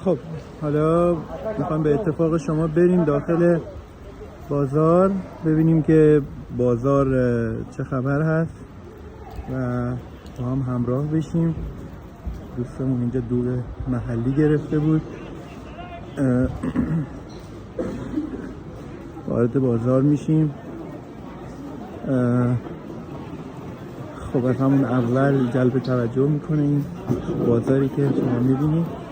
خب حالا میخوام به اتفاق شما بریم داخل بازار ببینیم که بازار چه خبر هست و با هم همراه بشیم. دوستمون اینجا دور محلی گرفته بود. وارد بازار میشیم. خب از همون اول جلب توجه میکنه این بازاری که شما میبینید.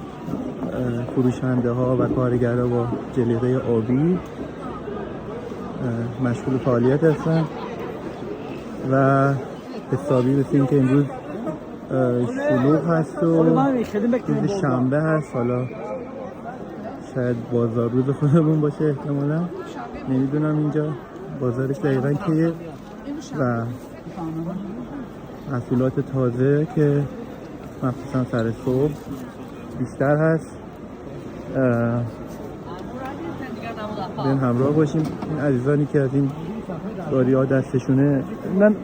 فروشنده ها و کارگرها با جلیقه آبی مشغول فعالیت هستن و حسابی بسیم که امروز شلوغ هست و روز شنبه هست. حالا شاید بازار روز خودمون باشه احتمالا، نمیدونم اینجا بازارش دقیقا کیه و محصولات تازه که مخصوصا سر صبح بیشتر هست. بریم همراه باشیم. این عزیزانی که از این گاری ها دستشونه من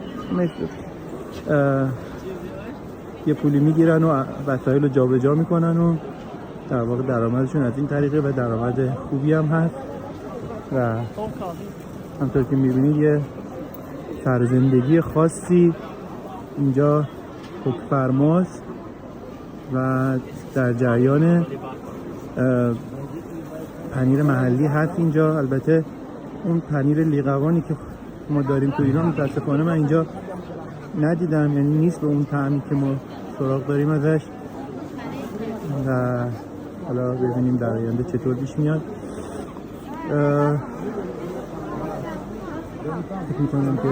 یه پولی میگیرن و وسایل رو جابجا میکنن و در واقع درآمدشون از این طریقه و درآمد خوبی هم هست و همطور که میبینید یه سرزندگی خاصی اینجا حکم‌فرماست و در جریان پنیر محلی هست اینجا. البته اون پنیر لیقوانی که ما داریم تو ایران متاسفانه من اینجا ندیدم، یعنی نیست به اون طعمی که ما سراغ داریم ازش و حالا ببینیم در آینده چطور پیش میاد. فکر میکنم که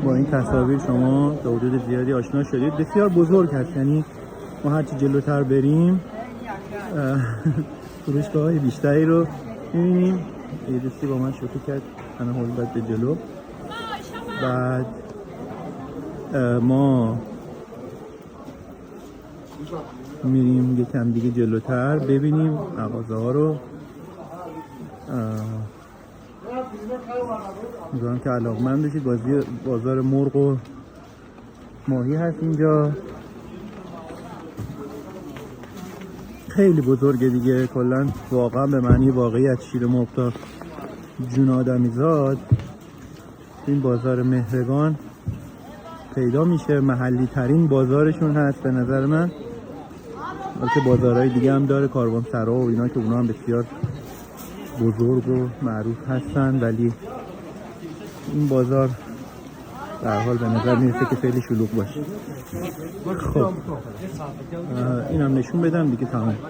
با این تصاویر شما تا حدود زیادی آشنا شدید. بسیار بزرگ هست، یعنی ما هرچی جلوتر بریم فروشگاه های بیشتری رو میبینیم. یه دوستی با من شوخی کرد من هول داد به جلو. بعد ما میریم یکم دیگه جلوتر ببینیم مغازه ها رو. میگم که علاقمند بشید. بازار مرغ و ماهی هست اینجا، خیلی بزرگه دیگه. کلا واقعا به معنی واقعی از شیر مرغ تا جون آدمیزاد این بازار مهرگان پیدا میشه. محلی ترین بازارشون هست به نظر من. البته بازارهای دیگه هم داره، کاروانسرا و اینا که اونا هم بسیار بزرگ و معروف هستن، ولی این بازار در حال به نظر میرسه که خیلی شلوغ باشه. خب اینم نشون بدم دیگه تمام.